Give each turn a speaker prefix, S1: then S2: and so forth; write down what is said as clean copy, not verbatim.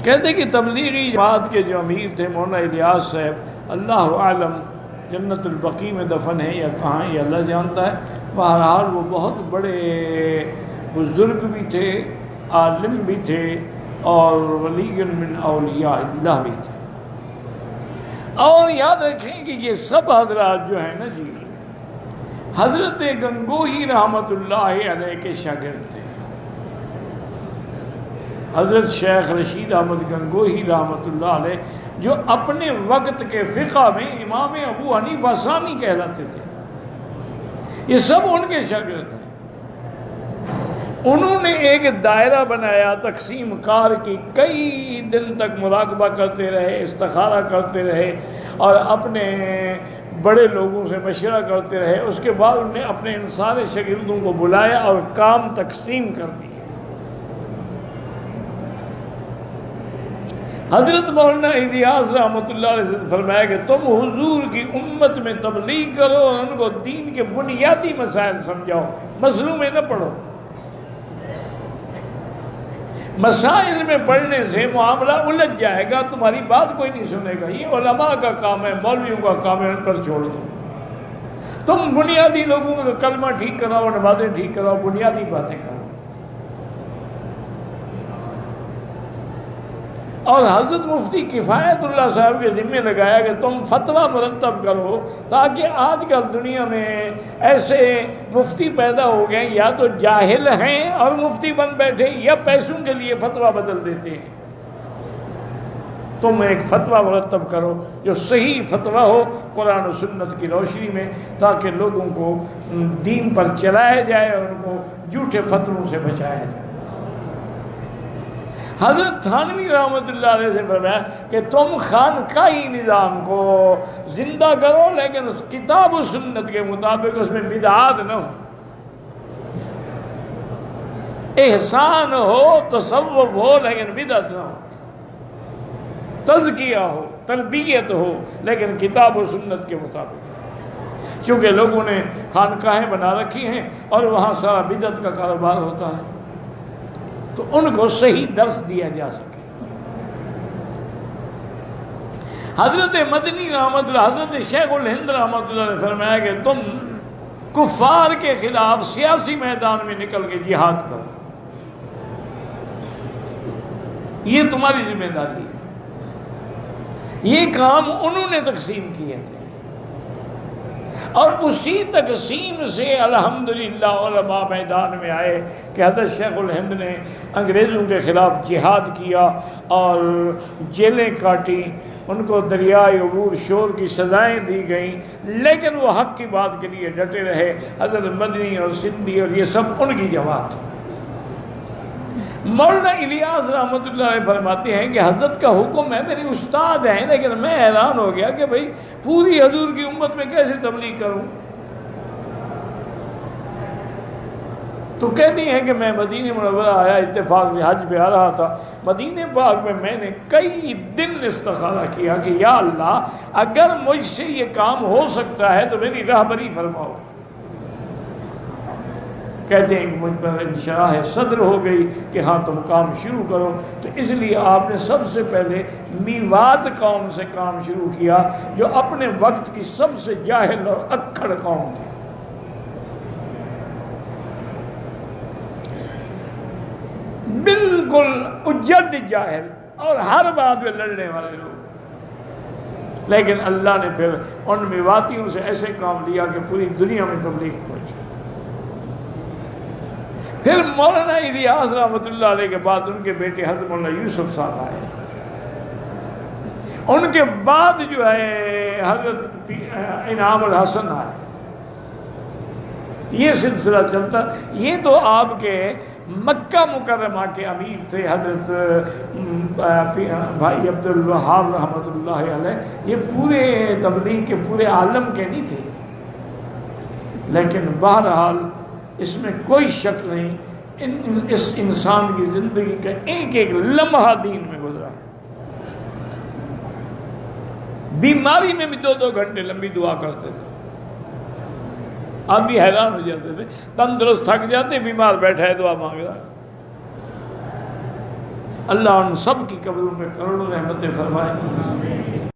S1: کہتے کہ تبلیغی جماعت کے جو امیر تھے مولانا الیاس صاحب، اللہ عالم جنت البقیع میں دفن ہے یا کہاں یہ اللہ جانتا ہے، بہرحال وہ بہت بڑے بزرگ بھی تھے، عالم بھی تھے، اور ولی من اولیاء اللہ بھی تھے۔ اور یاد رکھیں کہ یہ سب حضرات جو ہیں نا جی، حضرت گنگوہی رحمۃ اللہ علیہ کے شاگرد تھے۔ حضرت شیخ رشید احمد گنگوہی رحمۃ اللہ علیہ جو اپنے وقت کے فقہ میں امام ابو حنیفہ ثانی کہلاتے تھے، یہ سب ان کے شاگرد ہیں۔ انہوں نے ایک دائرہ بنایا تقسیم کار کی، کئی دن تک مراقبہ کرتے رہے، استخارہ کرتے رہے، اور اپنے بڑے لوگوں سے مشورہ کرتے رہے۔ اس کے بعد انہوں نے اپنے ان سارے شاگردوں کو بلایا اور کام تقسیم کر دیے۔ حضرت مولانا الیاس رحمۃ اللہ علیہ سے فرمایا کہ تم حضور کی امت میں تبلیغ کرو اور ان کو دین کے بنیادی مسائل سمجھاؤ، مسئلوں میں نہ پڑھو۔ مسائل میں پڑھنے سے معاملہ الجھ جائے گا، تمہاری بات کوئی نہیں سنے گا۔ یہ علماء کا کام ہے، مولویوں کا کام ہے، ان پر چھوڑ دو۔ تم بنیادی لوگوں کا کلمہ ٹھیک کراؤ، نمازیں ٹھیک کراؤ، بنیادی باتیں کرو۔ اور حضرت مفتی کفایت اللہ صاحب کے ذمہ لگایا کہ تم فتویٰ مرتب کرو، تاکہ آج کل دنیا میں ایسے مفتی پیدا ہو گئے، یا تو جاہل ہیں اور مفتی بن بیٹھے، یا پیسوں کے لیے فتویٰ بدل دیتے ہیں۔ تم ایک فتویٰ مرتب کرو جو صحیح فتویٰ ہو قرآن و سنت کی روشنی میں، تاکہ لوگوں کو دین پر چلایا جائے اور ان کو جھوٹے فتووں سے بچایا جائے۔ حضرت تھانوی رحمۃ اللہ علیہ سے فرمایا کہ تم خانقاہی نظام کو زندہ کرو، لیکن اس کتاب و سنت کے مطابق اس میں بدعات نہ ہو، احسان ہو، تصوف ہو، لیکن بدعت نہ ہو، تزکیہ ہو، تربیت ہو، لیکن کتاب و سنت کے مطابق۔ کیونکہ لوگوں نے خانقاہیں بنا رکھی ہیں اور وہاں سارا بدعت کا کاروبار ہوتا ہے، تو ان کو صحیح درس دیا جا سکے۔ حضرت مدنی رحمۃ اللہ، حضرت شیخ الہند رحمۃ اللہ نے فرمایا کہ تم کفار کے خلاف سیاسی میدان میں نکل کے جہاد کرو، یہ تمہاری ذمہ داری ہے۔ یہ کام انہوں نے تقسیم کیے تھے، اور اسی تقسیم سے الحمدللہ علماء میدان میں آئے کہ حضرت شیخ الہند نے انگریزوں کے خلاف جہاد کیا اور جیلیں کاٹی، ان کو دریائے عبور شور کی سزائیں دی گئیں، لیکن وہ حق کی بات کے لیے ڈٹے رہے۔ حضرت مدنی اور سندھی اور یہ سب ان کی جماعت تھی۔ مولانا الیاس رحمۃ اللہ علیہ فرماتے ہیں کہ حضرت کا حکم ہے، میرے استاد ہیں، لیکن میں حیران ہو گیا کہ بھئی پوری حضور کی امت میں کیسے تبلیغ کروں۔ تو کہتی ہیں کہ میں مدینہ منورہ آیا، اتفاق سے حج پہ آ رہا تھا، مدینہ پاک میں نے کئی دن استخارہ کیا کہ یا اللہ اگر مجھ سے یہ کام ہو سکتا ہے تو میری راہبری فرماؤ۔ کہتے ہیں کہ مجھ پر انشراح صدر ہو گئی کہ ہاں تم کام شروع کرو۔ تو اس لیے آپ نے سب سے پہلے میوات قوم سے کام شروع کیا، جو اپنے وقت کی سب سے جاہل اور اکڑ قوم تھی۔ بالکل اجڑ جاہل اور ہر بات میں لڑنے والے لوگ، لیکن اللہ نے پھر ان میواتیوں سے ایسے کام لیا کہ پوری دنیا میں تبلیغ پہنچی۔ پھر مولانا الیاس رحمۃ اللہ علیہ کے بعد ان کے بیٹے حضرت مولانا یوسف صاحب آئے، ان کے بعد جو ہے حضرت انعام الحسن آئے۔ یہ سلسلہ چلتا، یہ تو آپ کے مکہ مکرمہ کے امیر تھے حضرت بھائی عبد الوہاب رحمۃ اللہ علیہ، یہ پورے تبلیغ کے پورے عالم کے نہیں تھے، لیکن بہرحال اس میں کوئی شک نہیں، اس انسان کی زندگی کا ایک ایک لمحہ دین میں گزرا ہے۔ بیماری میں بھی 2 گھنٹے لمبی دعا کرتے تھے، آپ بھی حیران ہو جاتے تھے، تندرست تھک جاتے، بیمار بیٹھا ہے دعا مانگ رہا ہے۔ اللہ ان سب کی قبروں پہ کروڑوں رحمتیں فرمائے.